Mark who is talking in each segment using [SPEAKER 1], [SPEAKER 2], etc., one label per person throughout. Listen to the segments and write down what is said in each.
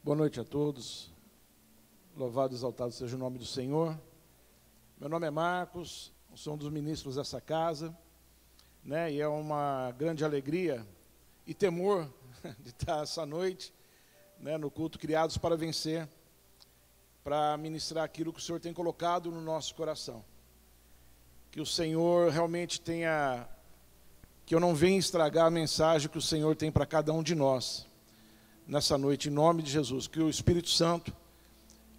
[SPEAKER 1] Boa noite a todos. Louvado e exaltado seja o nome do Senhor. Meu nome é Marcos, sou um dos ministros dessa casa, né? E é uma grande alegria e temor de estar essa noite, né, no culto Criados para Vencer, para ministrar aquilo que o Senhor tem colocado no nosso coração. Que o Senhor realmente tenha, que eu não venha estragar a mensagem que o Senhor tem para cada um de nós nessa noite, em nome de Jesus. Que o Espírito Santo,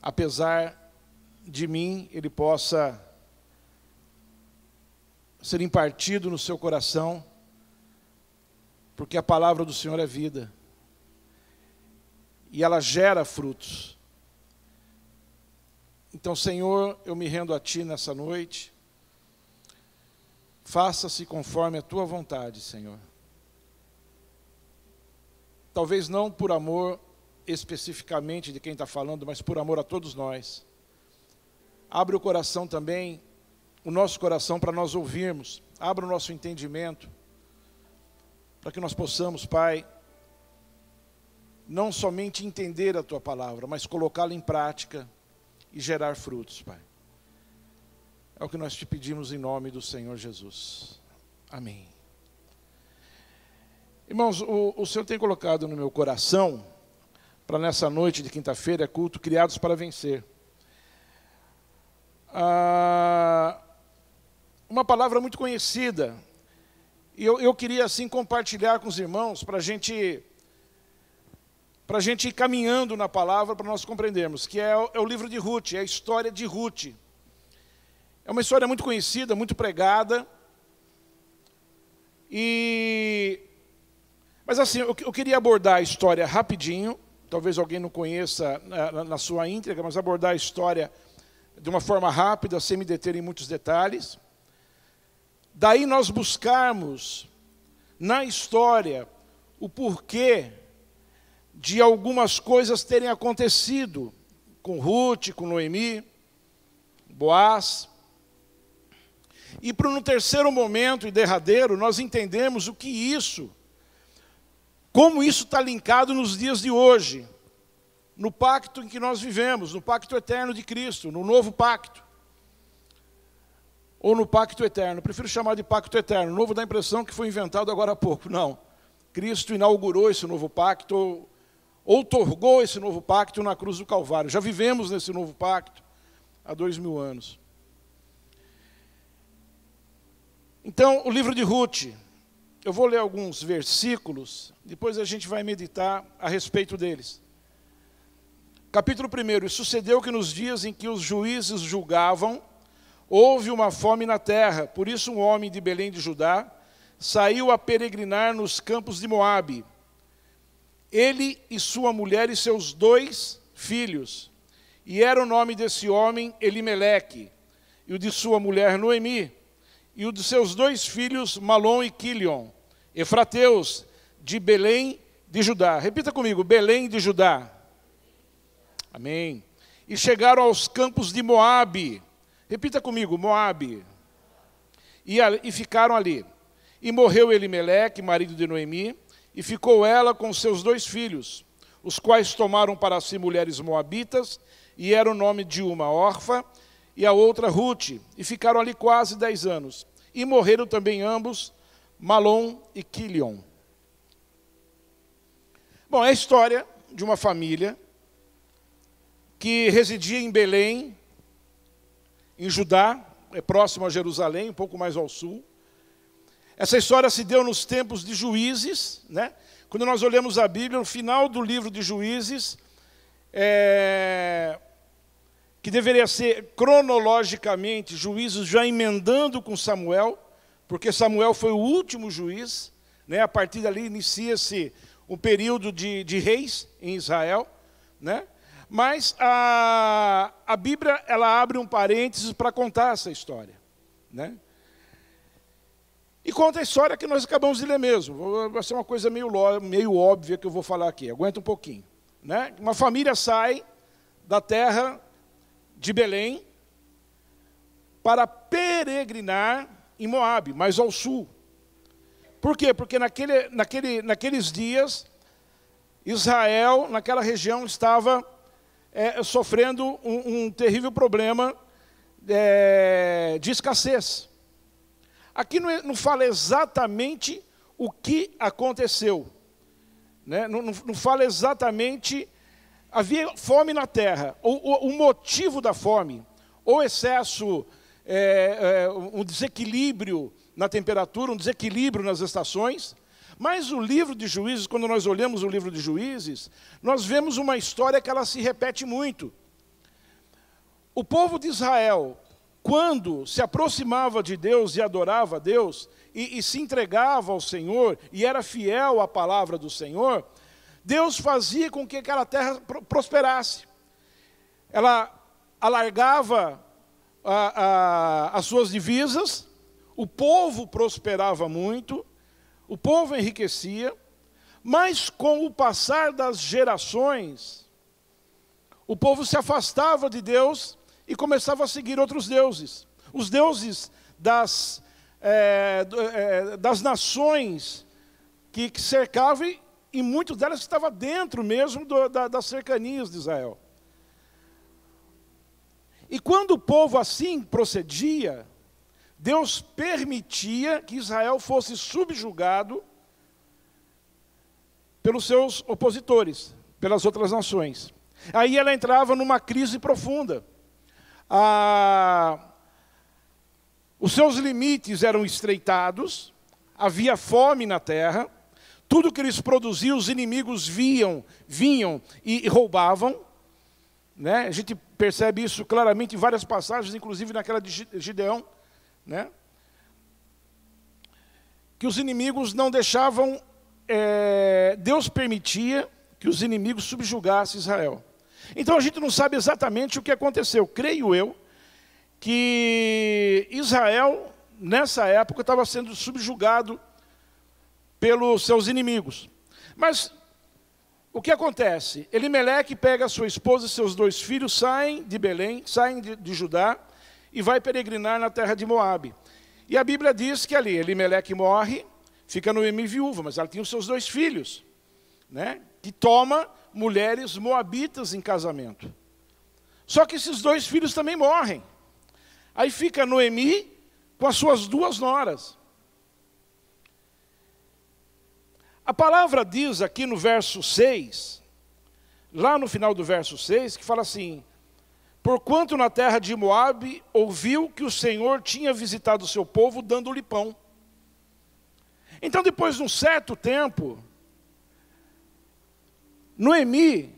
[SPEAKER 1] apesar de mim, ele possa ser impartido no seu coração, porque a palavra do Senhor é vida e ela gera frutos. Então, Senhor, eu me rendo a Ti nessa noite. Faça-se conforme a Tua vontade, Senhor. Talvez não por amor especificamente de quem está falando, mas por amor a todos nós. Abre o coração também, o nosso coração, para nós ouvirmos. Abra o nosso entendimento, para que nós possamos, Pai, não somente entender a Tua palavra, mas colocá-la em prática e gerar frutos, Pai. É o que nós te pedimos em nome do Senhor Jesus. Amém. Irmãos, o Senhor tem colocado no meu coração, para nessa noite de quinta-feira, culto Criados para Vencer. Uma palavra muito conhecida. E eu queria, assim, compartilhar com os irmãos, para a gente ir caminhando na palavra, para nós compreendermos, que é o livro de Ruth, é a história de Ruth. É uma história muito conhecida, muito pregada. Mas assim, eu queria abordar a história rapidinho. Talvez alguém não conheça na sua íntegra, mas abordar a história de uma forma rápida, sem me deter em muitos detalhes. Daí nós buscarmos na história o porquê de algumas coisas terem acontecido com Ruth, com Noemi, Boaz. E no terceiro momento e derradeiro, nós entendemos como isso está linkado nos dias de hoje, no pacto em que nós vivemos, no pacto eterno de Cristo, no novo pacto. Ou no pacto eterno, prefiro chamar de pacto eterno. Novo dá a impressão que foi inventado agora há pouco. Não, Cristo inaugurou esse novo pacto, outorgou esse novo pacto na cruz do Calvário. Já vivemos nesse novo pacto há 2000 anos. Então, o livro de Ruth, eu vou ler alguns versículos, depois a gente vai meditar a respeito deles. Capítulo 1. E sucedeu que nos dias em que os juízes julgavam, houve uma fome na terra. Por isso um homem de Belém de Judá saiu a peregrinar nos campos de Moabe. Ele e sua mulher e seus 2 filhos. E era o nome desse homem Elimeleque, e o de sua mulher Noemi, e o de seus 2 filhos Malom e Quilion, efrateus de Belém de Judá. Repita comigo, Belém de Judá. Amém. E chegaram aos campos de Moabe. Repita comigo, Moabe. E ficaram ali. E morreu Elimeleque, marido de Noemi, e ficou ela com seus 2 filhos, os quais tomaram para si mulheres moabitas, e era o nome de uma Orfa, e a outra Ruth, e ficaram ali quase 10 anos. E morreram também ambos, Malom e Quilion. Bom, é a história de uma família que residia em Belém, em Judá, é próximo a Jerusalém, um pouco mais ao sul. Essa história se deu nos tempos de Juízes, né? Quando nós olhamos a Bíblia, no final do livro de Juízes, que deveria ser cronologicamente Juízes já emendando com Samuel, porque Samuel foi o último juiz, né? A partir dali inicia-se um período de reis em Israel, né? Mas a Bíblia, ela abre um parênteses para contar essa história, né? E conta a história que nós acabamos de ler mesmo. Vai ser uma coisa meio óbvia que eu vou falar aqui, aguenta um pouquinho, né? Uma família sai da terra de Belém para peregrinar em Moabe, mais ao sul. Por quê? Porque naqueles dias Israel, naquela região, estava sofrendo um terrível problema de escassez. Aqui não fala exatamente o que aconteceu, né? Não fala exatamente, havia fome na terra, o motivo da fome, ou excesso, um desequilíbrio na temperatura, um desequilíbrio nas estações. Mas o livro de Juízes, quando nós olhamos o livro de Juízes, nós vemos uma história que ela se repete muito. O povo de Israel, quando se aproximava de Deus e adorava a Deus, e se entregava ao Senhor, e era fiel à palavra do Senhor, Deus fazia com que aquela terra prosperasse. Ela alargava as suas divisas, o povo prosperava muito, o povo enriquecia, mas com o passar das gerações, o povo se afastava de Deus e começava a seguir outros deuses. Os deuses das nações que cercavam, e muitas delas estavam dentro mesmo das cercanias de Israel. E quando o povo assim procedia, Deus permitia que Israel fosse subjugado pelos seus opositores, pelas outras nações. Aí ela entrava numa crise profunda. Os seus limites eram estreitados, havia fome na terra, tudo que eles produziam, os inimigos vinham e roubavam. Né? A gente percebe isso claramente em várias passagens, inclusive naquela de Gideão. Né? Que os inimigos não deixavam, Deus permitia que os inimigos subjugassem Israel. Então a gente não sabe exatamente o que aconteceu. Creio eu que Israel, nessa época, estava sendo subjugado pelos seus inimigos. Mas o que acontece? Elimeleque pega a sua esposa e seus 2 filhos, saem de Belém, saem de Judá, e vai peregrinar na terra de Moabe. E a Bíblia diz que ali Elimeleque morre, fica Noemi viúva, mas ela tinha os seus 2 filhos, né? Que toma mulheres moabitas em casamento. Só que esses 2 filhos também morrem. Aí fica Noemi com as suas 2 noras. A palavra diz aqui no verso 6, lá no final do verso 6, que fala assim: porquanto na terra de Moabe ouviu que o Senhor tinha visitado o seu povo dando-lhe pão. Então, depois de um certo tempo, Noemi,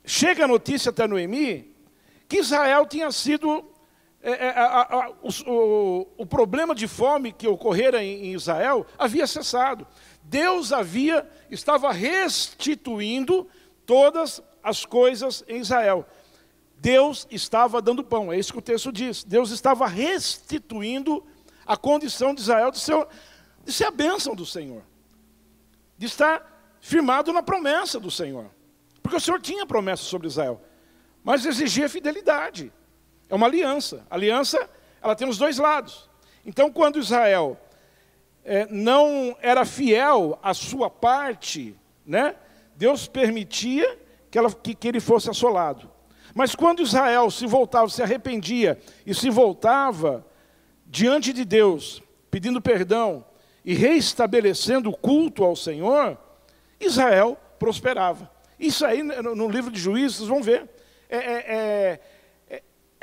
[SPEAKER 1] chega a notícia até Noemi, que Israel tinha sido, o problema de fome que ocorrera em Israel havia cessado. Deus estava restituindo todas as coisas em Israel. Deus estava dando pão, é isso que o texto diz. Deus estava restituindo a condição de Israel de ser a bênção do Senhor. De estar firmado na promessa do Senhor. Porque o Senhor tinha promessa sobre Israel, mas exigia fidelidade. É uma aliança. A aliança, ela tem os 2 lados. Então, quando Israel não era fiel à sua parte, né, Deus permitia que ele fosse assolado. Mas quando Israel se voltava, se arrependia e se voltava diante de Deus, pedindo perdão e reestabelecendo o culto ao Senhor, Israel prosperava. Isso aí, no livro de Juízes, vocês vão ver. É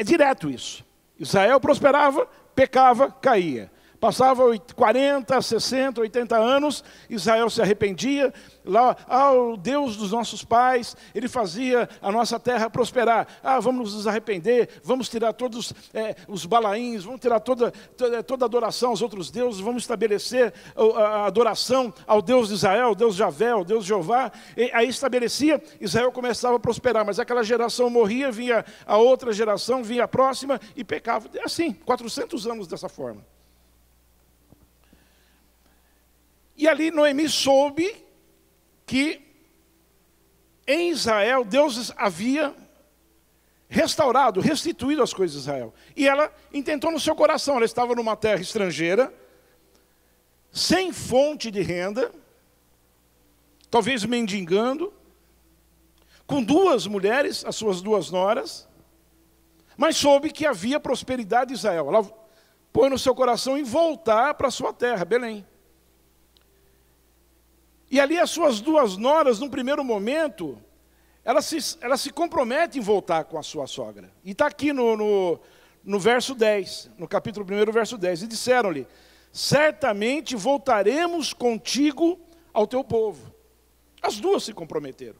[SPEAKER 1] direto isso. Israel prosperava, pecava, caía. Passava 40, 60, 80 anos, Israel se arrependia. Lá, o Deus dos nossos pais, Ele fazia a nossa terra prosperar. Vamos nos arrepender, vamos tirar todos os balaíns, vamos tirar toda adoração aos outros deuses, vamos estabelecer a adoração ao Deus de Israel, ao Deus Javé, ao Deus Jeová. E aí estabelecia, Israel começava a prosperar, mas aquela geração morria, vinha a outra geração, vinha a próxima e pecava. Assim, 400 anos dessa forma. E ali Noemi soube que em Israel Deus havia restaurado, restituído as coisas de Israel. E ela intentou no seu coração, ela estava numa terra estrangeira, sem fonte de renda, talvez mendigando, com 2 mulheres, as suas 2 noras, mas soube que havia prosperidade em Israel. Ela põe no seu coração em voltar para a sua terra, Belém. E ali as suas 2 noras, num primeiro momento, elas se comprometem em voltar com a sua sogra. E está aqui no verso 10, no capítulo 1, verso 10. E disseram-lhe: certamente voltaremos contigo ao teu povo. As 2 se comprometeram.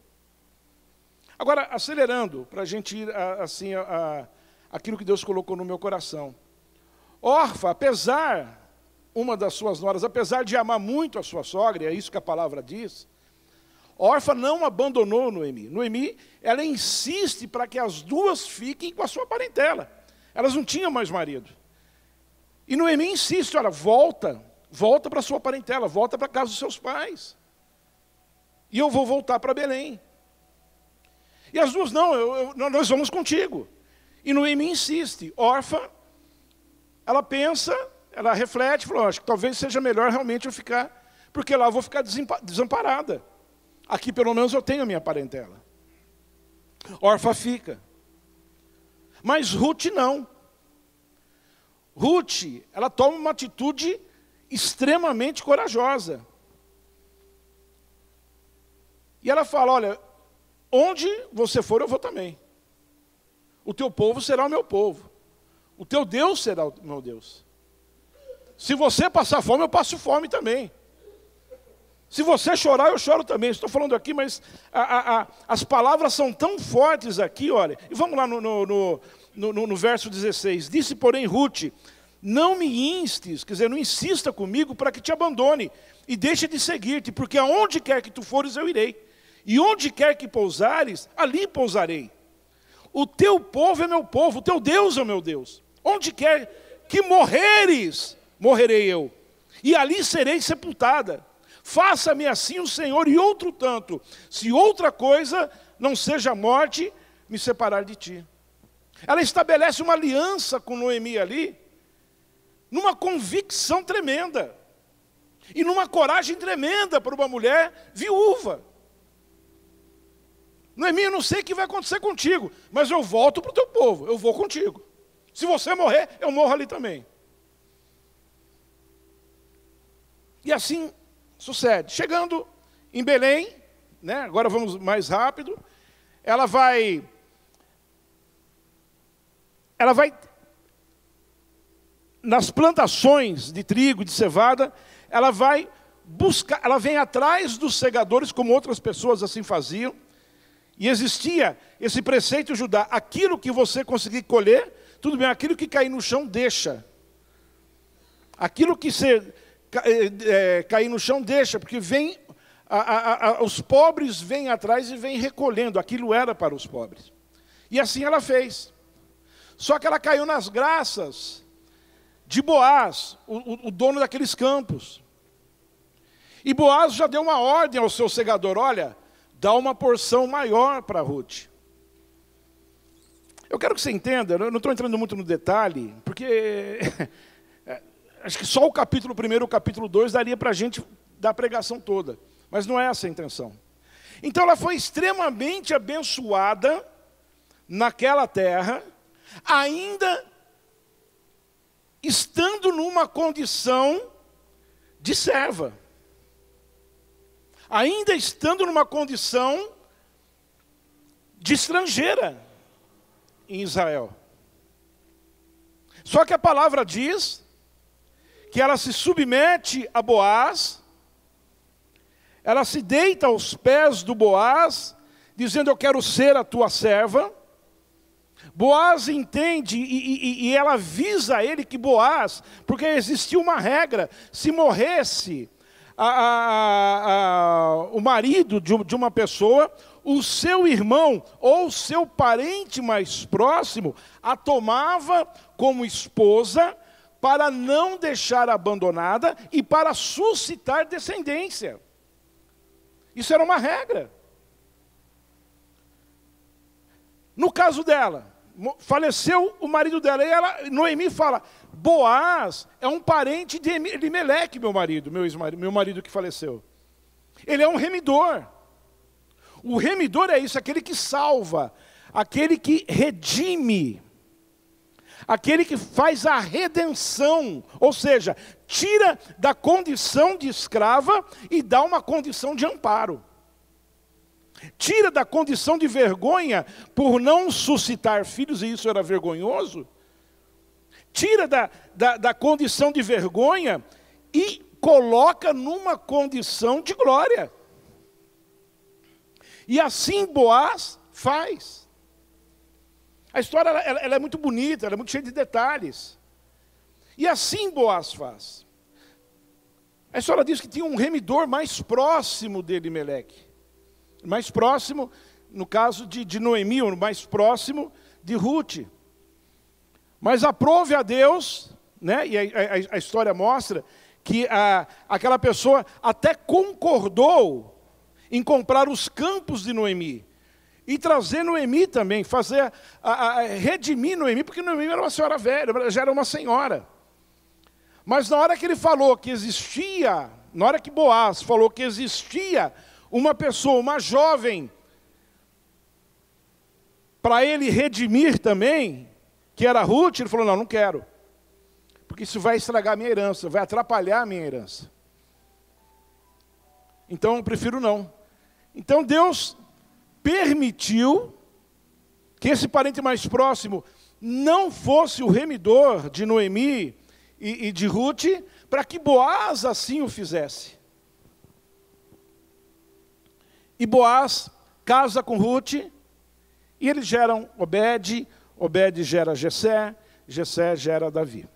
[SPEAKER 1] Agora, acelerando, para a gente ir assim, aquilo que Deus colocou no meu coração. Orfa, apesar, uma das suas noras, apesar de amar muito a sua sogra, e é isso que a palavra diz, Orfa não abandonou Noemi. Noemi, ela insiste para que as 2 fiquem com a sua parentela. Elas não tinham mais marido. E Noemi insiste, olha, volta para a sua parentela, volta para a casa dos seus pais. E eu vou voltar para Belém. E as 2, não, nós vamos contigo. E Noemi insiste. Orfa, ela pensa, ela reflete, falou, acho que talvez seja melhor realmente eu ficar, porque lá eu vou ficar desamparada. Aqui pelo menos eu tenho a minha parentela. Orfa fica. Mas Ruth não. Ruth, ela toma uma atitude extremamente corajosa. E ela fala, olha, onde você for eu vou também. O teu povo será o meu povo. O teu Deus será o meu Deus. Se você passar fome, eu passo fome também. Se você chorar, eu choro também. Estou falando aqui, mas as palavras são tão fortes aqui, olha. E vamos lá no verso 16. Disse, porém, Ruth, não me instes, quer dizer, não insista comigo para que te abandone e deixe de seguir-te, porque aonde quer que tu fores, eu irei. E onde quer que pousares, ali pousarei. O teu povo é meu povo, o teu Deus é o meu Deus. Onde quer que morreres, morrerei eu. E ali serei sepultada. Faça-me assim o Senhor e outro tanto, se outra coisa não seja a morte, me separar de ti. Ela estabelece uma aliança com Noemi ali, numa convicção tremenda. E numa coragem tremenda para uma mulher viúva. Noemi, eu não sei o que vai acontecer contigo, mas eu volto para o teu povo, eu vou contigo. Se você morrer, eu morro ali também. E assim sucede. Chegando em Belém, né, agora vamos mais rápido, ela vai nas plantações de trigo, de cevada, ela vai buscar, ela vem atrás dos segadores, como outras pessoas assim faziam. E existia esse preceito judaico, aquilo que você conseguir colher, tudo bem, aquilo que cair no chão, deixa. Aquilo que cair no chão, deixa, porque vem, os pobres vêm atrás e vêm recolhendo, aquilo era para os pobres. E assim ela fez. Só que ela caiu nas graças de Boaz, o dono daqueles campos. E Boaz já deu uma ordem ao seu segador, olha, dá uma porção maior para Ruth. Eu quero que você entenda, eu não estou entrando muito no detalhe, porque acho que só o capítulo 1 e o capítulo 2 daria para a gente dar a pregação toda. Mas não é essa a intenção. Então ela foi extremamente abençoada naquela terra, ainda estando numa condição de serva. Ainda estando numa condição de estrangeira em Israel. Só que a palavra diz que ela se submete a Boaz, ela se deita aos pés do Boaz, dizendo, eu quero ser a tua serva. Boaz entende e ela avisa a ele que Boaz, porque existia uma regra, se morresse o marido de uma pessoa, o seu irmão ou seu parente mais próximo a tomava como esposa para não deixar abandonada e para suscitar descendência. Isso era uma regra. No caso dela, faleceu o marido dela, e Noemi fala, Boaz é um parente de Elimeleque, meu marido que faleceu. Ele é um remidor. O remidor é isso, aquele que salva, aquele que redime, aquele que faz a redenção, ou seja, tira da condição de escrava e dá uma condição de amparo. Tira da condição de vergonha por não suscitar filhos, e isso era vergonhoso. Tira da condição de vergonha e coloca numa condição de glória. E assim Boaz faz. A história ela é muito bonita, ela é muito cheia de detalhes. E assim Boaz faz. A história diz que tinha um remidor mais próximo de Elimeleque. Mais próximo, no caso de Noemi, ou mais próximo de Ruth. Mas aprove a Deus, né? E a história mostra que aquela pessoa até concordou em comprar os campos de Noemi. E trazer Noemi também, redimir Noemi, porque Noemi era uma senhora velha, já era uma senhora. Mas na hora que ele falou que existia, na hora que Boaz falou que existia uma pessoa, uma jovem, para ele redimir também, que era Ruth, ele falou, não quero. Porque isso vai estragar a minha herança, vai atrapalhar a minha herança. Então eu prefiro não. Então Deus permitiu que esse parente mais próximo não fosse o remidor de Noemi e de Ruth, para que Boaz assim o fizesse. E Boaz casa com Ruth, e eles geram Obed, Obed gera Jessé, Jessé gera Davi.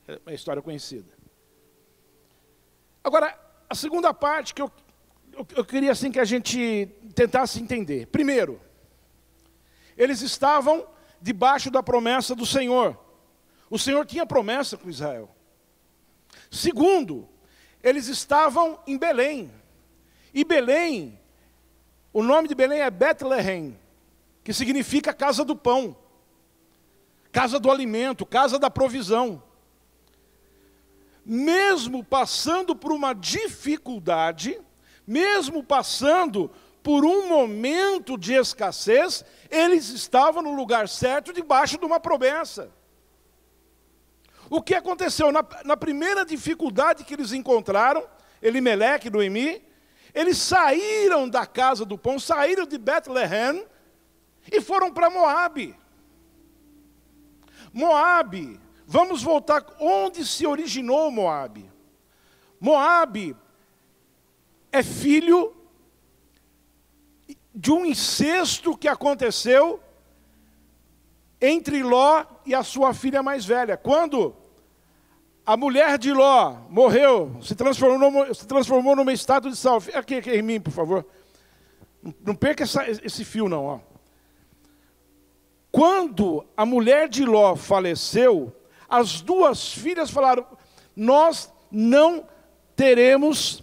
[SPEAKER 1] É uma história conhecida. Agora, a segunda parte que eu queria assim que a gente tentasse entender. Primeiro, eles estavam debaixo da promessa do Senhor. O Senhor tinha promessa com Israel. Segundo, eles estavam em Belém. E Belém, o nome de Belém é Betlehem, que significa casa do pão, casa do alimento, casa da provisão. Mesmo passando por uma dificuldade, mesmo passando por um momento de escassez, eles estavam no lugar certo, debaixo de uma promessa. O que aconteceu? Na primeira dificuldade que eles encontraram, Elimeleque e Noemi, eles saíram da casa do pão, saíram de Betlehem e foram para Moabe. Moabe, vamos voltar onde se originou Moabe. Moabe é filho de um incesto que aconteceu entre Ló e a sua filha mais velha. Quando a mulher de Ló morreu, se transformou numa estátua de sal. Aqui em mim, por favor. Não perca esse fio, não. Ó. Quando a mulher de Ló faleceu, as duas filhas falaram, nós não teremos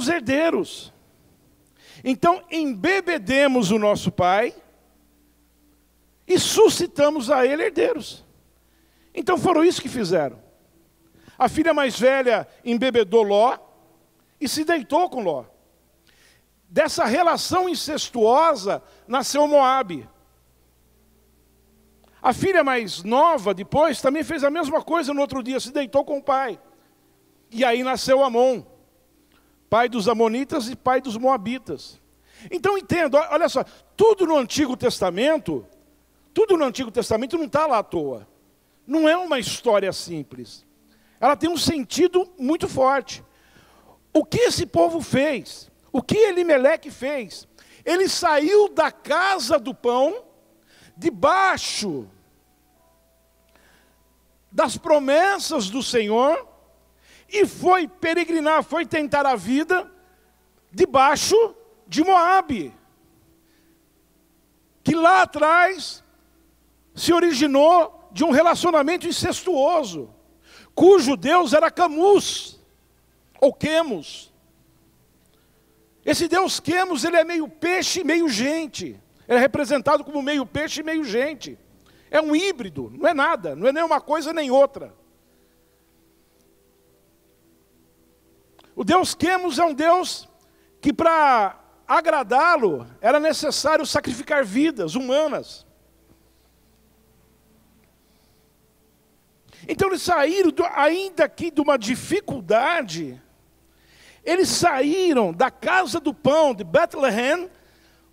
[SPEAKER 1] herdeiros. Então, embebedemos o nosso pai e suscitamos a ele herdeiros. Então foram isso que fizeram. A filha mais velha embebedou Ló e se deitou com Ló. Dessa relação incestuosa nasceu Moabe. A filha mais nova depois também fez a mesma coisa no outro dia, se deitou com o pai. E aí nasceu Amon, pai dos amonitas e pai dos moabitas. Então entenda, olha só, tudo no Antigo Testamento não está lá à toa. Não é uma história simples. Ela tem um sentido muito forte. O que esse povo fez? O que Elimeleque fez? Ele saiu da casa do pão, debaixo das promessas do Senhor, e foi peregrinar, foi tentar a vida, debaixo de Moabe, que lá atrás se originou de um relacionamento incestuoso, cujo Deus era Camuz, ou Quemos. Esse Deus Quemos, ele é meio peixe e meio gente. Ele é representado como meio peixe e meio gente. É um híbrido, não é nada, não é nem uma coisa nem outra. O Deus Quemos é um Deus que para agradá-lo era necessário sacrificar vidas humanas. Então eles saíram, ainda aqui de uma dificuldade, eles saíram da casa do pão de Bethlehem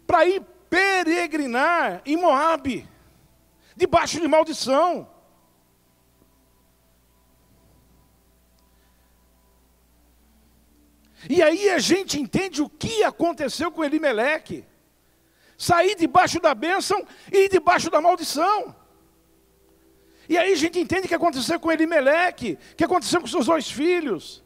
[SPEAKER 1] para ir peregrinar em Moabe, debaixo de maldição. E aí a gente entende o que aconteceu com Elimeleque. Sair debaixo da bênção e ir debaixo da maldição. E aí a gente entende o que aconteceu com Elimeleque, o que aconteceu com seus 2 filhos.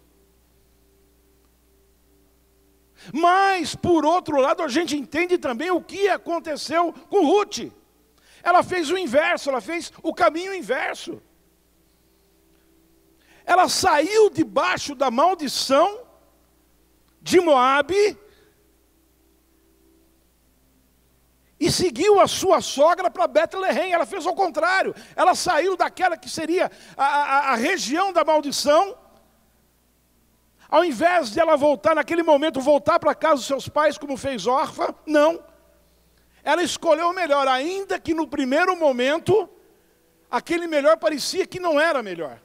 [SPEAKER 1] Mas, por outro lado, a gente entende também o que aconteceu com Ruth. Ela fez o inverso, ela fez o caminho inverso. Ela saiu debaixo da maldição de Moabe e seguiu a sua sogra para Bethlehem. Ela fez ao contrário. Ela saiu daquela que seria a região da maldição. Ao invés de ela voltar, naquele momento, voltar para a casa dos seus pais, como fez Orfa, não. Ela escolheu o melhor, ainda que no primeiro momento, aquele melhor parecia que não era melhor.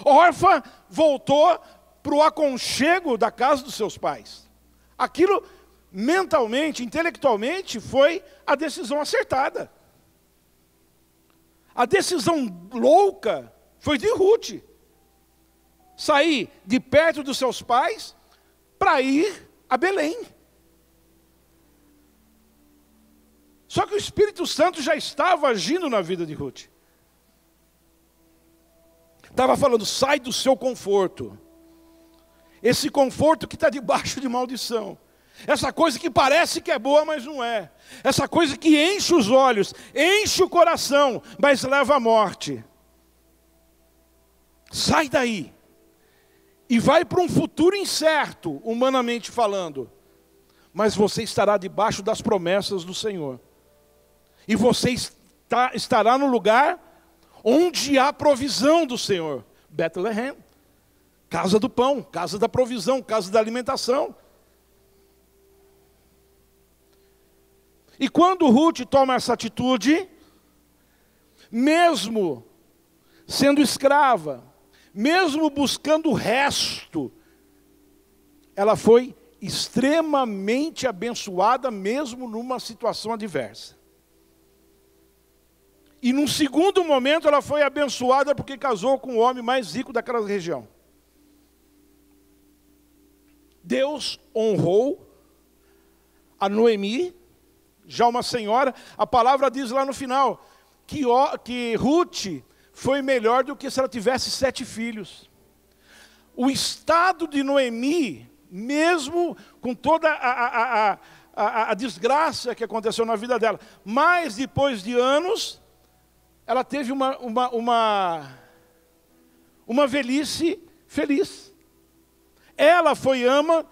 [SPEAKER 1] Orfa voltou para o aconchego da casa dos seus pais. Aquilo, mentalmente, intelectualmente, foi a decisão acertada. A decisão louca foi de Ruth. Sair de perto dos seus pais para ir a Belém. Só que o Espírito Santo já estava agindo na vida de Ruth. Estava falando, sai do seu conforto. Esse conforto que está debaixo de maldição. Essa coisa que parece que é boa, mas não é. Essa coisa que enche os olhos, enche o coração, mas leva à morte. Sai daí. E vai para um futuro incerto, humanamente falando. Mas você estará debaixo das promessas do Senhor. E você estará no lugar onde há provisão do Senhor. Bethlehem. Casa do pão, casa da provisão, casa da alimentação. E quando Ruth toma essa atitude, mesmo sendo escrava, mesmo buscando o resto, ela foi extremamente abençoada, mesmo numa situação adversa. E num segundo momento ela foi abençoada porque casou com o homem mais rico daquela região. Deus honrou a Noemi, já uma senhora. A palavra diz lá no final que Ruth foi melhor do que se ela tivesse 7 filhos. O estado de Noemi, mesmo com toda a desgraça que aconteceu na vida dela, mas depois de anos, ela teve uma velhice feliz. Ela foi ama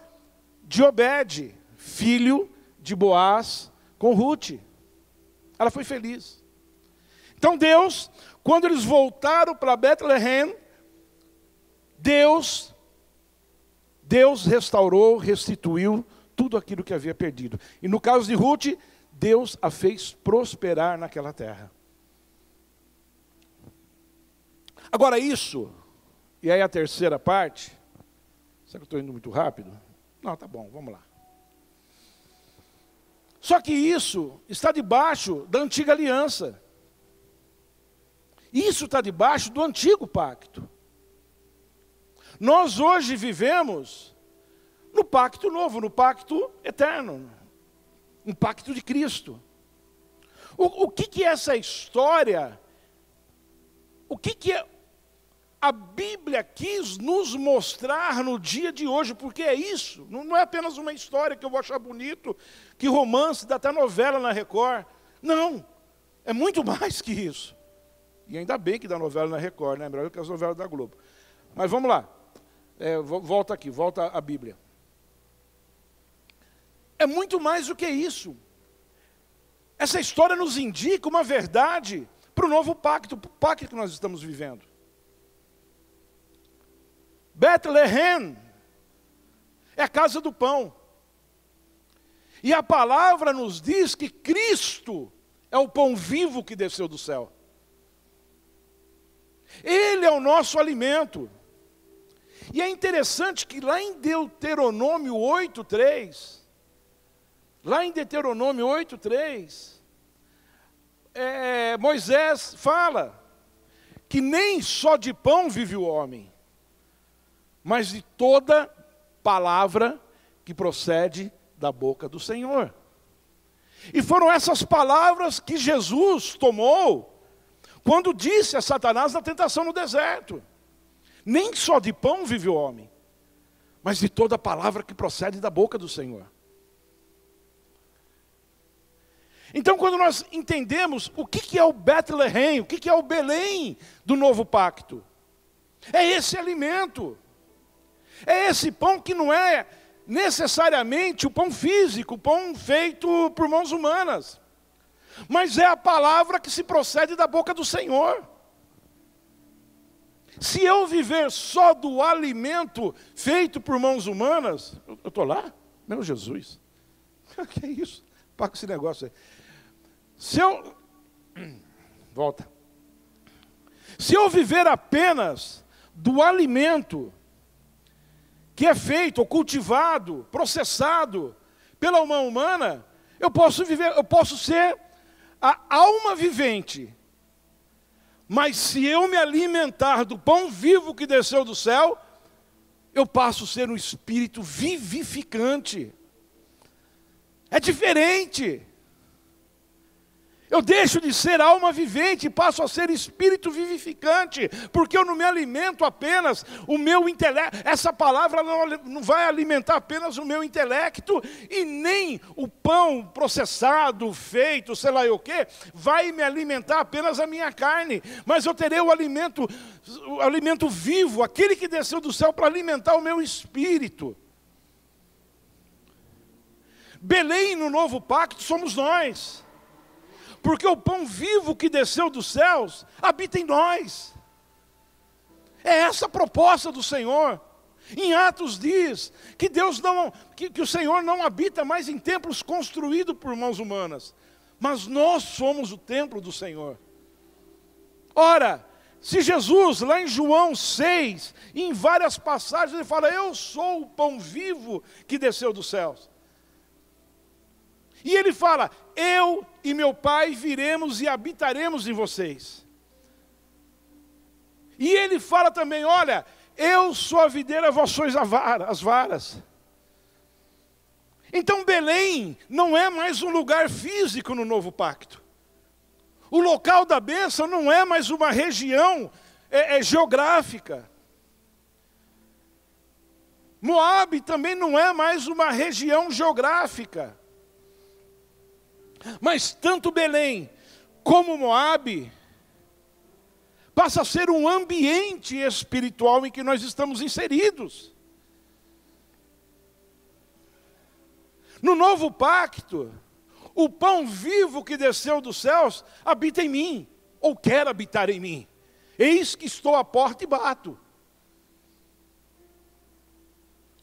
[SPEAKER 1] de Obed, filho de Boaz, com Ruth. Ela foi feliz. Então Deus, quando eles voltaram para Bethlehem, Deus restaurou, restituiu tudo aquilo que havia perdido. E no caso de Ruth, Deus a fez prosperar naquela terra. Agora isso, e aí a terceira parte, será que eu estou indo muito rápido? Não, tá bom, vamos lá. Só que isso está debaixo da antiga aliança. Isso está debaixo do antigo pacto. Nós hoje vivemos no pacto novo, no pacto eterno. Um pacto de Cristo. O que é essa história? O que a Bíblia quis nos mostrar no dia de hoje? Porque é isso. Não é apenas uma história que eu vou achar bonito, que romance, dá até novela na Record. Não. É muito mais que isso. E ainda bem que dá novela na Record, né? Melhor que as novelas da Globo. Mas vamos lá. Volta aqui, volta à Bíblia. É muito mais do que isso. Essa história nos indica uma verdade para o novo pacto, o pacto que nós estamos vivendo. Bethlehem é a casa do pão. E a palavra nos diz que Cristo é o pão vivo que desceu do céu. Ele é o nosso alimento. E é interessante que lá em Deuteronômio 8:3, Moisés fala que nem só de pão vive o homem, mas de toda palavra que procede da boca do Senhor. E foram essas palavras que Jesus tomou quando disse a Satanás na tentação no deserto: nem só de pão vive o homem, mas de toda palavra que procede da boca do Senhor. Então, quando nós entendemos o que é o Betlehem, o que é o Belém do novo pacto, é esse alimento, é esse pão que não é necessariamente o pão físico, o pão feito por mãos humanas, mas é a palavra que se procede da boca do Senhor. Se eu viver só do alimento feito por mãos humanas, eu estou lá? Meu Jesus, que é isso? Para com esse negócio aí. Se eu viver apenas do alimento que é feito, ou cultivado, processado pela mão humana, eu posso ser a alma vivente. Mas se eu me alimentar do pão vivo que desceu do céu, eu passo a ser um espírito vivificante. É diferente. Eu deixo de ser alma vivente e passo a ser espírito vivificante, porque eu não me alimento apenas o meu intelecto. Essa palavra não vai alimentar apenas o meu intelecto, e nem o pão processado, feito, sei lá o quê, vai me alimentar apenas a minha carne, mas eu terei o alimento vivo, aquele que desceu do céu para alimentar o meu espírito. Belém no novo pacto somos nós. Porque o pão vivo que desceu dos céus habita em nós. É essa a proposta do Senhor. Em Atos diz que que o Senhor não habita mais em templos construídos por mãos humanas, mas nós somos o templo do Senhor. Ora, se Jesus, lá em João 6, em várias passagens, ele fala: eu sou o pão vivo que desceu dos céus. E ele fala: eu e meu Pai viremos e habitaremos em vocês. E ele fala também: olha, eu sou a videira, vós sois as varas. Então Belém não é mais um lugar físico no novo pacto. O local da bênção não é mais uma região geográfica. Moabe também não é mais uma região geográfica. Mas tanto Belém como Moabe passa a ser um ambiente espiritual em que nós estamos inseridos. No novo pacto, o pão vivo que desceu dos céus habita em mim, ou quer habitar em mim. Eis que estou à porta e bato.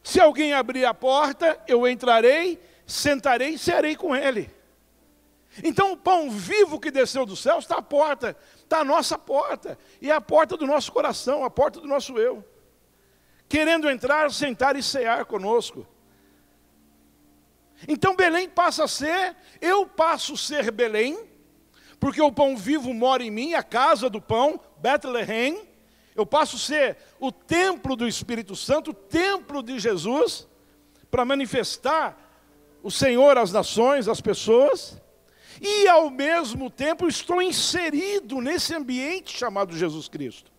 [SPEAKER 1] Se alguém abrir a porta, eu entrarei, sentarei e cearei com ele. Então o pão vivo que desceu do céu está à porta, está à nossa porta, e é a porta do nosso coração, a porta do nosso eu, querendo entrar, sentar e cear conosco. Então Belém passa a ser, eu passo a ser Belém, porque o pão vivo mora em mim, a casa do pão, Betlehem. Eu passo a ser o templo do Espírito Santo, o templo de Jesus, para manifestar o Senhor às nações, às pessoas. E ao mesmo tempo estou inserido nesse ambiente chamado Jesus Cristo.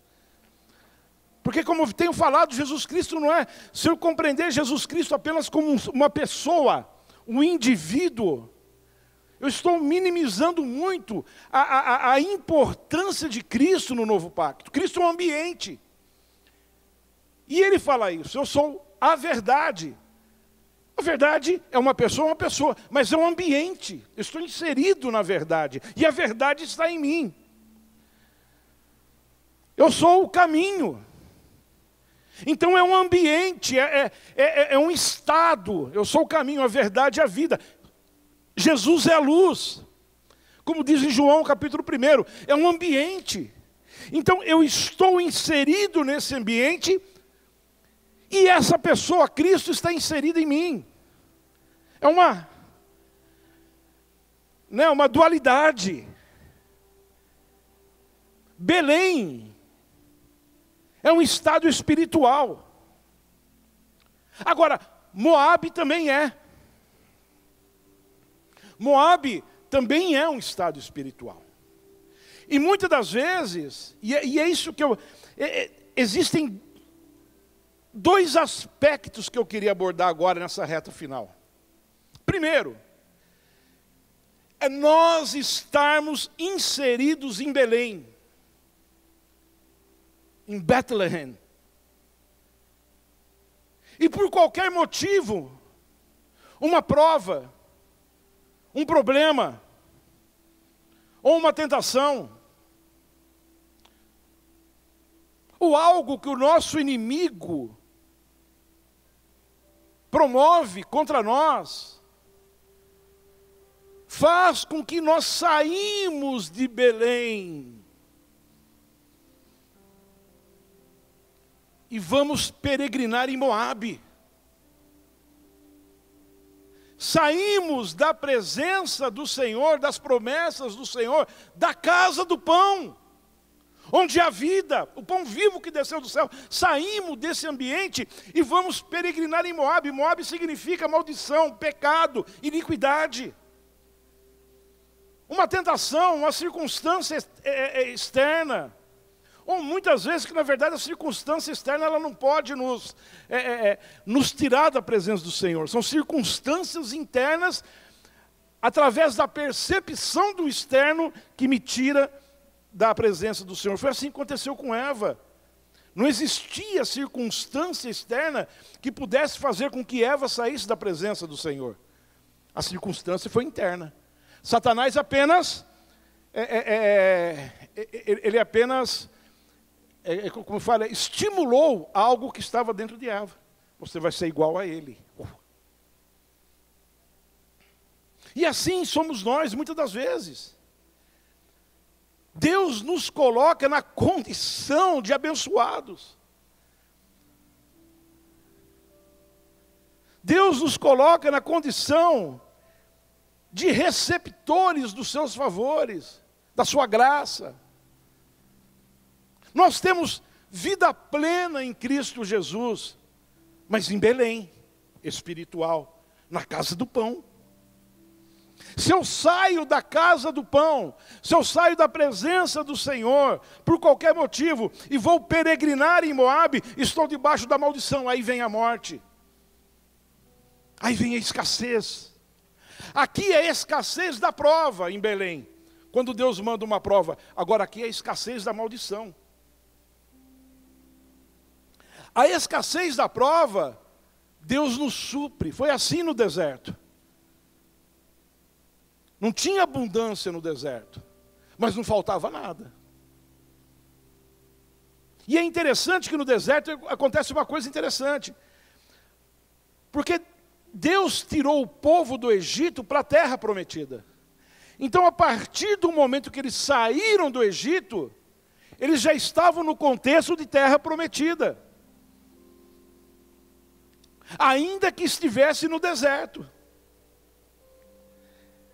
[SPEAKER 1] Porque, como eu tenho falado, Jesus Cristo não é, se eu compreender Jesus Cristo apenas como uma pessoa, um indivíduo, eu estou minimizando muito a importância de Cristo no novo pacto. Cristo é um ambiente. E ele fala isso: eu sou a verdade. A verdade é uma pessoa, mas é um ambiente. Eu estou inserido na verdade, e a verdade está em mim. Eu sou o caminho. Então é um ambiente, é um estado. Eu sou o caminho, a verdade e a vida. Jesus é a luz. Como diz em João capítulo 1, é um ambiente. Então eu estou inserido nesse ambiente e essa pessoa, Cristo, está inserida em mim. É uma dualidade. Belém é um estado espiritual. Agora, Moabe também é. Moabe também é um estado espiritual. E muitas das vezes, e é isso que existem dois aspectos que eu queria abordar agora nessa reta final. Primeiro, é nós estarmos inseridos em Belém, em Bethlehem. E por qualquer motivo, uma prova, um problema, ou uma tentação, ou algo que o nosso inimigo promove contra nós, faz com que nós saímos de Belém e vamos peregrinar em Moabe. Saímos da presença do Senhor, das promessas do Senhor, da casa do pão, onde há vida, o pão vivo que desceu do céu. Saímos desse ambiente e vamos peregrinar em Moabe. Moabe significa maldição, pecado, iniquidade. Uma tentação, uma circunstância externa. Ou muitas vezes que na verdade a circunstância externa ela não pode nos tirar da presença do Senhor. São circunstâncias internas, através da percepção do externo, que me tira da presença do Senhor. Foi assim que aconteceu com Eva. Não existia circunstância externa que pudesse fazer com que Eva saísse da presença do Senhor. A circunstância foi interna. Satanás apenas, ele apenas, como fala, estimulou algo que estava dentro de Eva. Você vai ser igual a ele. E assim somos nós, muitas das vezes. Deus nos coloca na condição de abençoados. Deus nos coloca na condição de receptores dos seus favores, da sua graça. Nós temos vida plena em Cristo Jesus, mas em Belém, espiritual, na casa do pão. Se eu saio da casa do pão, se eu saio da presença do Senhor, por qualquer motivo, e vou peregrinar em Moabe, estou debaixo da maldição. Aí vem a morte, aí vem a escassez. Aqui é a escassez da prova em Belém, quando Deus manda uma prova. Agora aqui é a escassez da maldição. A escassez da prova, Deus nos supre. Foi assim no deserto. Não tinha abundância no deserto, mas não faltava nada. E é interessante que no deserto acontece uma coisa interessante. Porque Deus tirou o povo do Egito para a terra prometida. Então, a partir do momento que eles saíram do Egito, eles já estavam no contexto de terra prometida. Ainda que estivesse no deserto.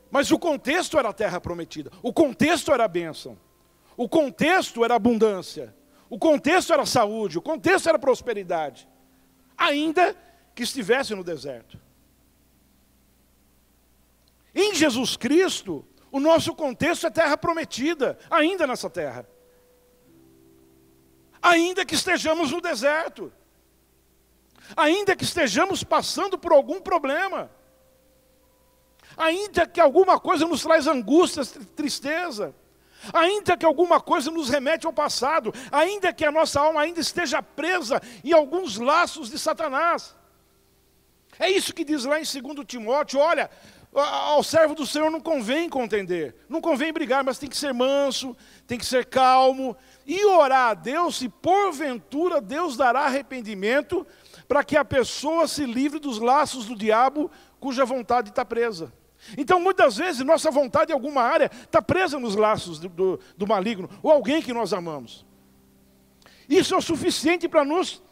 [SPEAKER 1] Mas o contexto era a terra prometida. O contexto era a bênção. O contexto era a abundância. O contexto era a saúde. O contexto era a prosperidade. Ainda que estivesse no deserto. Em Jesus Cristo, o nosso contexto é terra prometida, ainda nessa terra. Ainda que estejamos no deserto. Ainda que estejamos passando por algum problema. Ainda que alguma coisa nos traz angústia, tristeza. Ainda que alguma coisa nos remete ao passado. Ainda que a nossa alma ainda esteja presa em alguns laços de Satanás. É isso que diz lá em 2 Timóteo, olha, Ao servo do Senhor não convém contender, não convém brigar, mas tem que ser manso, tem que ser calmo, e orar a Deus, se porventura Deus dará arrependimento, para que a pessoa se livre dos laços do diabo, cuja vontade está presa. Então, muitas vezes, nossa vontade em alguma área está presa nos laços do maligno, ou alguém que nós amamos. Isso é o suficiente para nos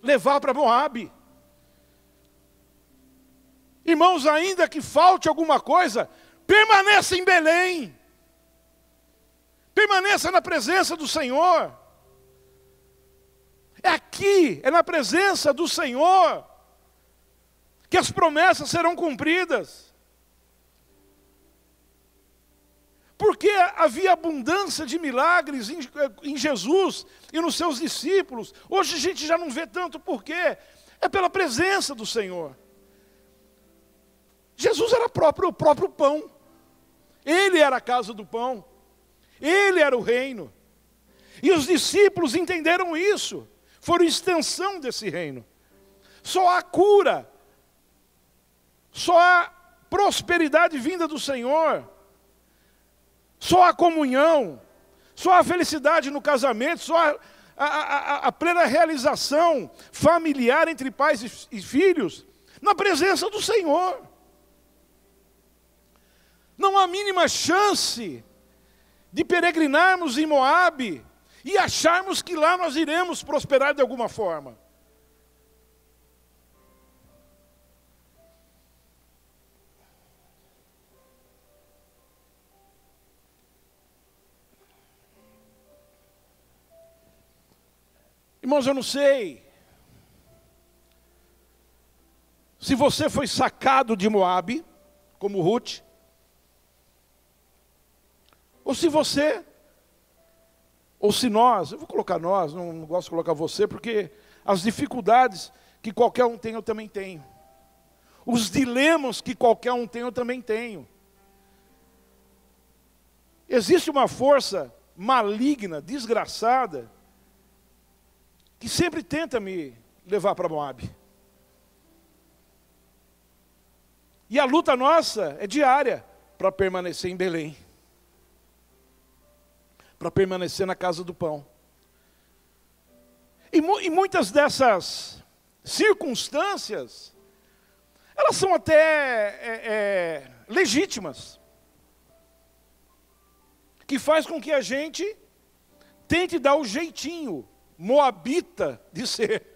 [SPEAKER 1] levar para Moabe. Irmãos, ainda que falte alguma coisa, permaneça em Belém. Permaneça na presença do Senhor. É aqui, é na presença do Senhor, que as promessas serão cumpridas. Porque havia abundância de milagres em Jesus e nos seus discípulos. Hoje a gente já não vê tanto, por quê? É pela presença do Senhor. Jesus era o próprio pão. Ele era a casa do pão. Ele era o reino. E os discípulos entenderam isso. Foram extensão desse reino. Só há cura. Só há prosperidade vinda do Senhor. Só há comunhão. Só há felicidade no casamento. Só há a plena realização familiar entre pais e filhos na presença do Senhor. Não há mínima chance de peregrinarmos em Moabe e acharmos que lá nós iremos prosperar de alguma forma. Irmãos, eu não sei se você foi sacado de Moabe, como Ruth, ou se você, ou se nós, eu vou colocar nós, não gosto de colocar você, porque as dificuldades que qualquer um tem, eu também tenho. Os dilemas que qualquer um tem, eu também tenho. Existe uma força maligna, desgraçada, que sempre tenta me levar para Moabe. E a luta nossa é diária para permanecer em Belém. Para permanecer na casa do pão. E muitas dessas circunstâncias, elas são até legítimas. Que faz com que a gente tente dar o jeitinho moabita de ser.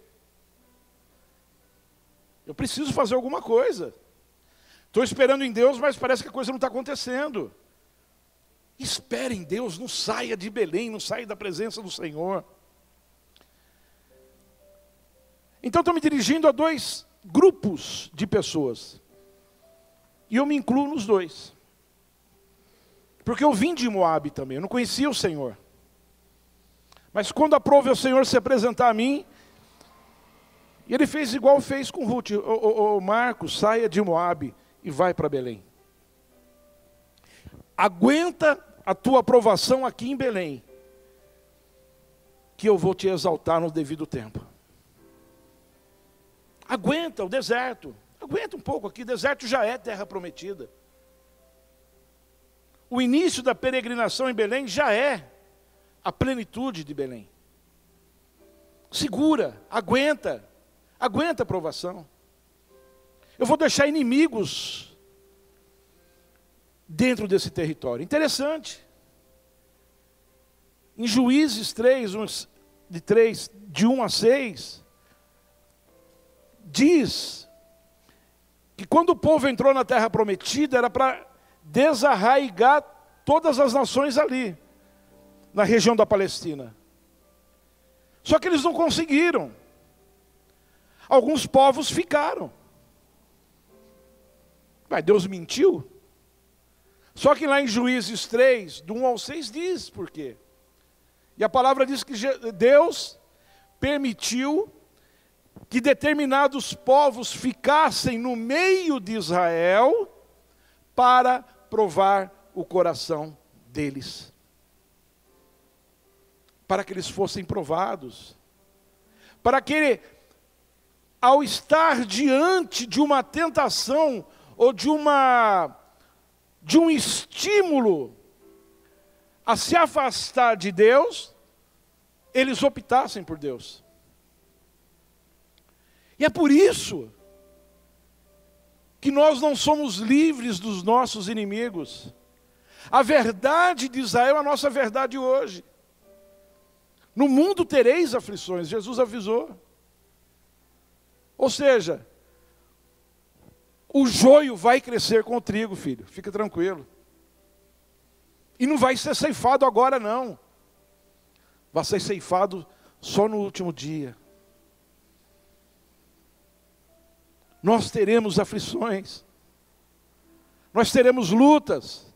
[SPEAKER 1] Eu preciso fazer alguma coisa. Estou esperando em Deus, mas parece que a coisa não está acontecendo. Espere em Deus, não saia de Belém, não saia da presença do Senhor. Então estou me dirigindo a dois grupos de pessoas. E eu me incluo nos dois. Porque eu vim de Moabe também, eu não conhecia o Senhor. Mas quando aprove o Senhor se apresentar a mim, ele fez igual fez com Ruth. Marcos, saia de Moabe e vai para Belém. Aguenta a tua aprovação aqui em Belém, que eu vou te exaltar no devido tempo. Aguenta o deserto. Aguenta um pouco aqui, deserto já é terra prometida. O início da peregrinação em Belém já é a plenitude de Belém. Segura, aguenta a provação. Eu vou deixar inimigos dentro desse território. Interessante. Em Juízes 3, de 1 a 6, diz que quando o povo entrou na terra prometida, era para desarraigar todas as nações ali, na região da Palestina. Só que eles não conseguiram. Alguns povos ficaram. Mas Deus mentiu? Só que lá em Juízes 3, do 1 ao 6, diz por quê. E a palavra diz que Deus permitiu que determinados povos ficassem no meio de Israel para provar o coração deles. Para que eles fossem provados. Para que, ao estar diante de uma tentação ou de um estímulo a se afastar de Deus, eles optassem por Deus. E é por isso que nós não somos livres dos nossos inimigos. A verdade de Israel é a nossa verdade hoje. No mundo tereis aflições, Jesus avisou. Ou seja, o joio vai crescer com o trigo, filho, fica tranquilo. E não vai ser ceifado agora não. Vai ser ceifado só no último dia. Nós teremos aflições. Nós teremos lutas.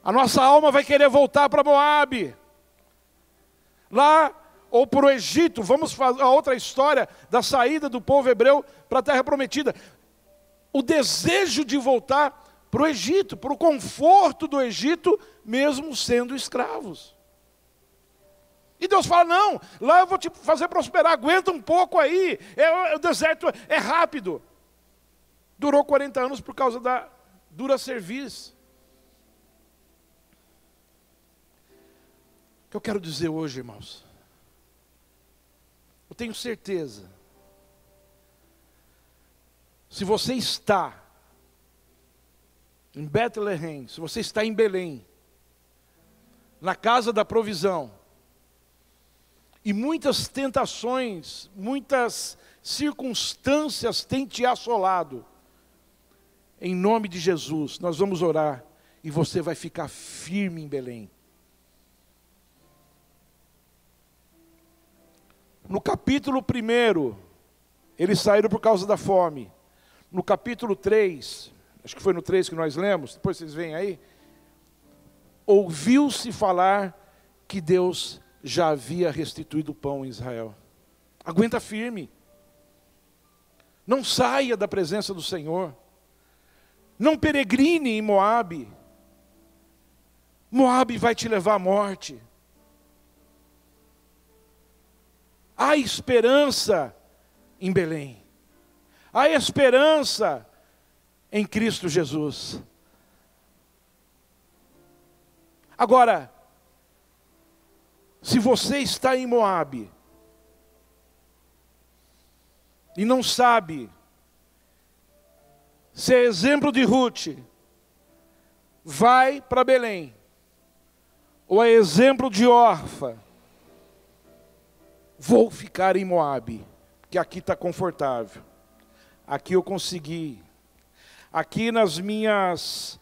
[SPEAKER 1] A nossa alma vai querer voltar para Moabe. Lá, ou para o Egito. Vamos fazer a outra história da saída do povo hebreu para a terra prometida. O desejo de voltar para o Egito, para o conforto do Egito, mesmo sendo escravos. E Deus fala, não, lá eu vou te fazer prosperar, aguenta um pouco aí, o deserto é rápido. Durou 40 anos por causa da dura cerviz. O que eu quero dizer hoje, irmãos, eu tenho certeza, se você está em Betlehem, se você está em Belém, na casa da provisão, e muitas tentações, muitas circunstâncias têm te assolado, em nome de Jesus, nós vamos orar, e você vai ficar firme em Belém. No capítulo 1, eles saíram por causa da fome. No capítulo 3, acho que foi no 3 que nós lemos, depois vocês veem aí, ouviu-se falar que Deus já havia restituído o pão em Israel. Aguenta firme. Não saia da presença do Senhor. Não peregrine em Moabe. Moabe vai te levar à morte. Há esperança em Belém. Há esperança em Cristo Jesus. Agora, se você está em Moabe e não sabe se é exemplo de Ruth, vai para Belém, ou é exemplo de Orfa, vou ficar em Moabe, porque aqui está confortável, aqui eu consegui, aqui nas minhas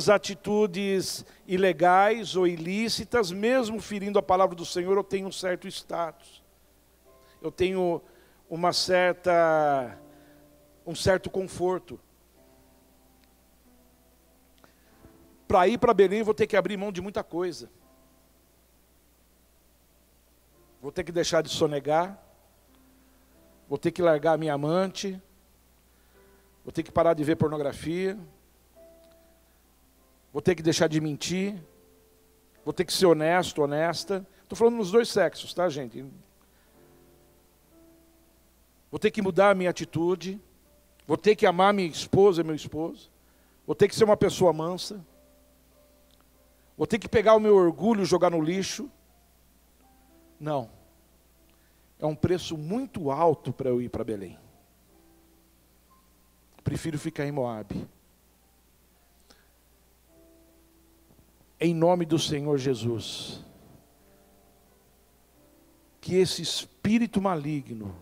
[SPEAKER 1] atitudes ilegais ou ilícitas, mesmo ferindo a palavra do Senhor, eu tenho um certo status, eu tenho um certo conforto. Para ir para Belém, vou ter que abrir mão de muita coisa. Vou ter que deixar de sonegar, vou ter que largar a minha amante, vou ter que parar de ver pornografia, vou ter que deixar de mentir, vou ter que ser honesto, honesta. Estou falando nos dois sexos, tá, gente? Vou ter que mudar a minha atitude, vou ter que amar minha esposa e meu esposo, vou ter que ser uma pessoa mansa, vou ter que pegar o meu orgulho e jogar no lixo. Não. É um preço muito alto para eu ir para Belém. Prefiro ficar em Moabe. Em nome do Senhor Jesus, que esse espírito maligno,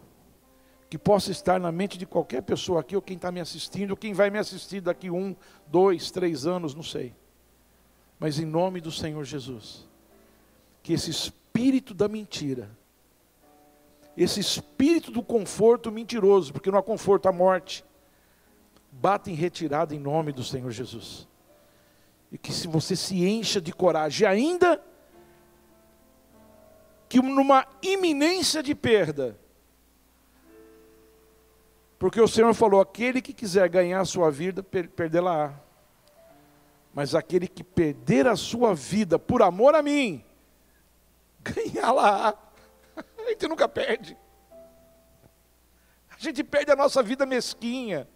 [SPEAKER 1] que possa estar na mente de qualquer pessoa aqui, ou quem está me assistindo, ou quem vai me assistir daqui 1, 2, 3 anos, não sei. Mas em nome do Senhor Jesus, que esse espírito da mentira, esse espírito do conforto mentiroso, porque não há conforto, há morte, bata em retirada em nome do Senhor Jesus. E que se você se encha de coragem, ainda que numa iminência de perda, porque o Senhor falou, aquele que quiser ganhar a sua vida, perdê-la-á. Mas aquele que perder a sua vida por amor a mim, ganhá-la-á. A gente nunca perde. A gente perde a nossa vida mesquinha.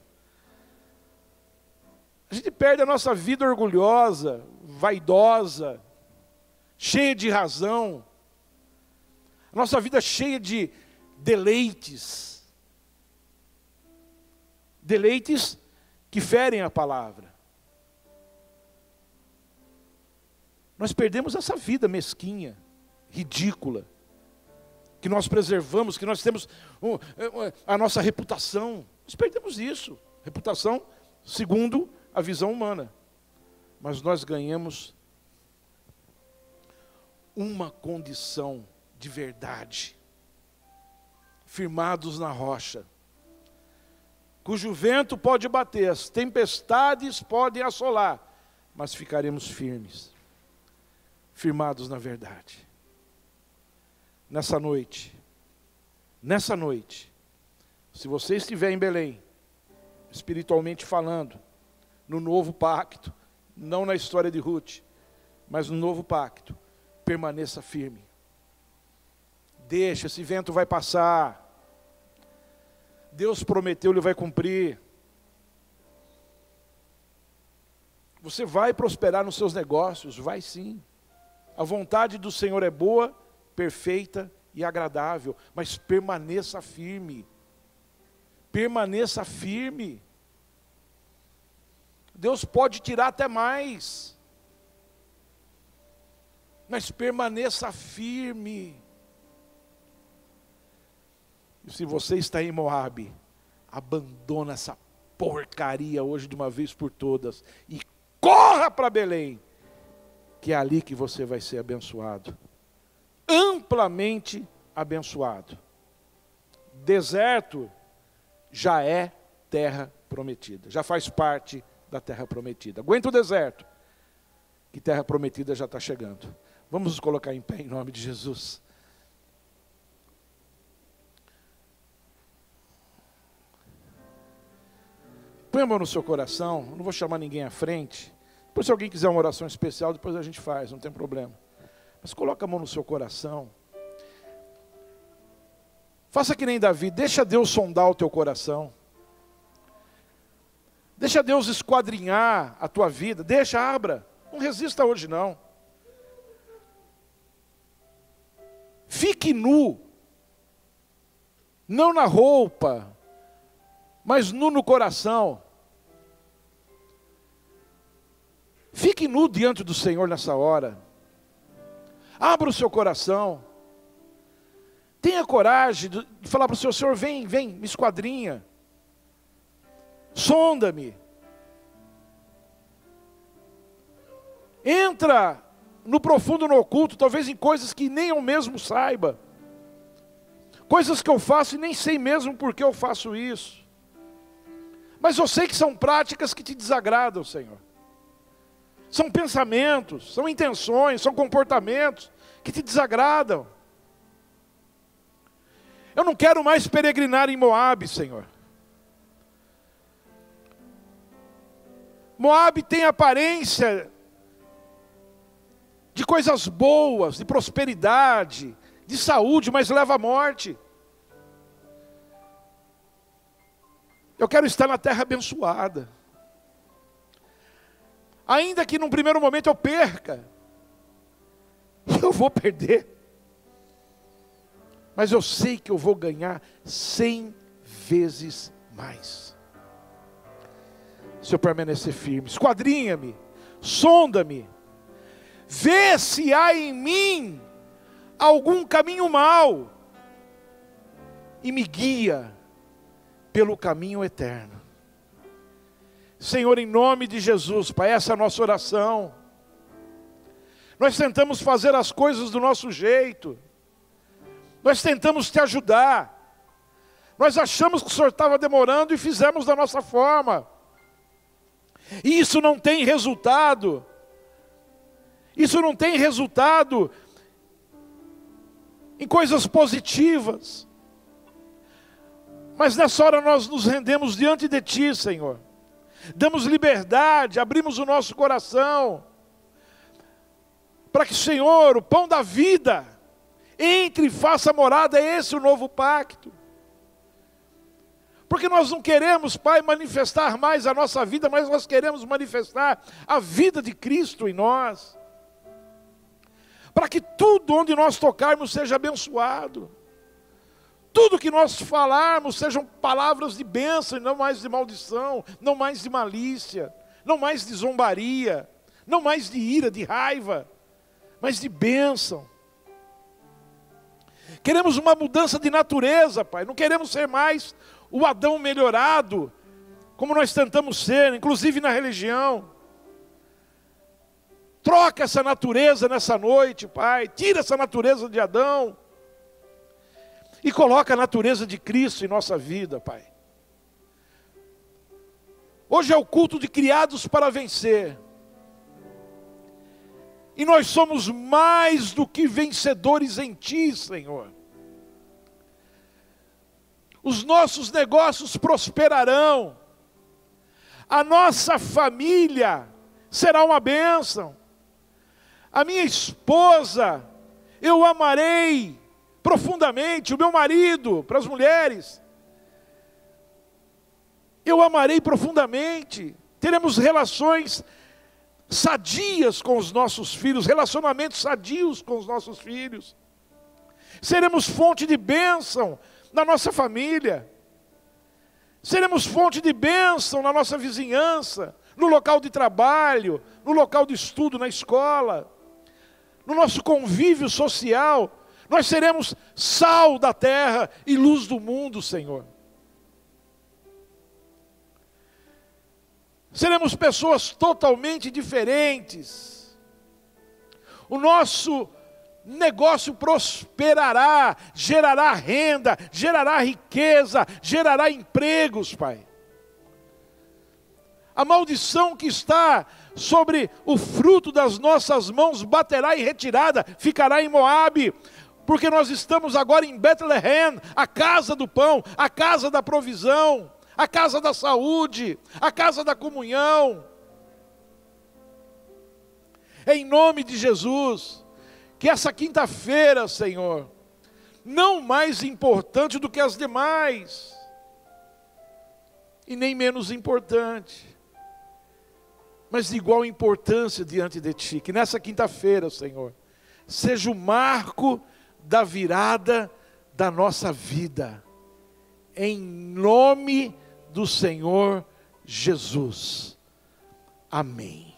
[SPEAKER 1] gente perde a nossa vida orgulhosa, vaidosa, cheia de razão. A nossa vida cheia de deleites. Deleites que ferem a palavra. Nós perdemos essa vida mesquinha, ridícula, que nós preservamos, que nós temos a nossa reputação. Nós perdemos isso. Reputação segundo a visão humana. Mas nós ganhamos uma condição de verdade, firmados na rocha, cujo vento pode bater, as tempestades podem assolar, mas ficaremos firmes, firmados na verdade. Nessa noite, se você estiver em Belém, espiritualmente falando, no novo pacto, não na história de Ruth, mas no novo pacto, permaneça firme. Deixa, esse vento vai passar. Deus prometeu, Ele vai cumprir. Você vai prosperar nos seus negócios, vai sim. A vontade do Senhor é boa, perfeita e agradável, mas permaneça firme. Permaneça firme. Deus pode tirar até mais, mas permaneça firme. E se você está em Moabe, abandona essa porcaria hoje de uma vez por todas e corra para Belém, que é ali que você vai ser abençoado, amplamente abençoado. Deserto já é terra prometida, já faz parte da terra prometida. Aguenta o deserto, que terra prometida já está chegando. Vamos nos colocar em pé em nome de Jesus. Põe a mão no seu coração, não vou chamar ninguém à frente. Depois, se alguém quiser uma oração especial, depois a gente faz, não tem problema. Mas coloca a mão no seu coração. Faça que nem Davi, deixa Deus sondar o teu coração. Deixa Deus esquadrinhar a tua vida, abra. Não resista hoje não. Fique nu. Não na roupa, mas nu no coração. Fique nu diante do Senhor nessa hora. Abra o seu coração. Tenha coragem de falar para o Senhor: Senhor, vem, me esquadrinha. Sonda-me. Entra no profundo, no oculto, talvez em coisas que nem eu mesmo saiba. Coisas que eu faço e nem sei mesmo por que eu faço isso. Mas eu sei que são práticas que te desagradam, Senhor. São pensamentos, são intenções, são comportamentos que te desagradam. Eu não quero mais peregrinar em Moabe, Senhor. Moabe tem aparência de coisas boas, de prosperidade, de saúde, mas leva à morte. Eu quero estar na terra abençoada. Ainda que num primeiro momento eu perca, eu vou perder. Mas eu sei que eu vou ganhar 100 vezes mais. Se eu permanecer firme, esquadrinha-me, sonda-me, vê se há em mim algum caminho mau e me guia pelo caminho eterno. Senhor, em nome de Jesus, Pai, essa é a nossa oração. Nós tentamos fazer as coisas do nosso jeito, nós tentamos te ajudar, nós achamos que o Senhor estava demorando e fizemos da nossa forma. E isso não tem resultado. Isso não tem resultado em coisas positivas. Mas nessa hora nós nos rendemos diante de Ti, Senhor. Damos liberdade, abrimos o nosso coração, para que o Senhor, o pão da vida, entre e faça morada. É esse o novo pacto. Porque nós não queremos, Pai, manifestar mais a nossa vida, mas nós queremos manifestar a vida de Cristo em nós. Para que tudo onde nós tocarmos seja abençoado. Tudo que nós falarmos sejam palavras de bênção e não mais de maldição, não mais de malícia, não mais de zombaria, não mais de ira, de raiva, mas de bênção. Queremos uma mudança de natureza, Pai. Não queremos ser mais o Adão melhorado, como nós tentamos ser, inclusive na religião. Troca essa natureza nessa noite, Pai. Tira essa natureza de Adão e coloca a natureza de Cristo em nossa vida, Pai. Hoje é o culto de criados para vencer. E nós somos mais do que vencedores em Ti, Senhor. Os nossos negócios prosperarão. A nossa família será uma bênção. A minha esposa, eu amarei profundamente. O meu marido, para as mulheres, eu amarei profundamente. Teremos relações sadias com os nossos filhos, relacionamentos sadios com os nossos filhos. Seremos fonte de bênção na nossa família. Seremos fonte de bênção na nossa vizinhança, no local de trabalho, no local de estudo, na escola, no nosso convívio social. Nós seremos sal da terra e luz do mundo, Senhor. Seremos pessoas totalmente diferentes. O nosso negócio prosperará, gerará renda, gerará riqueza, gerará empregos, Pai. A maldição que está sobre o fruto das nossas mãos baterá em retirada, ficará em Moabe, porque nós estamos agora em Betlehem, a casa do pão, a casa da provisão, a casa da saúde, a casa da comunhão. Em nome de Jesus, que essa quinta-feira, Senhor, não mais importante do que as demais, e nem menos importante, mas de igual importância diante de Ti, que nessa quinta-feira, Senhor, seja o marco da virada da nossa vida, em nome do Senhor Jesus. Amém.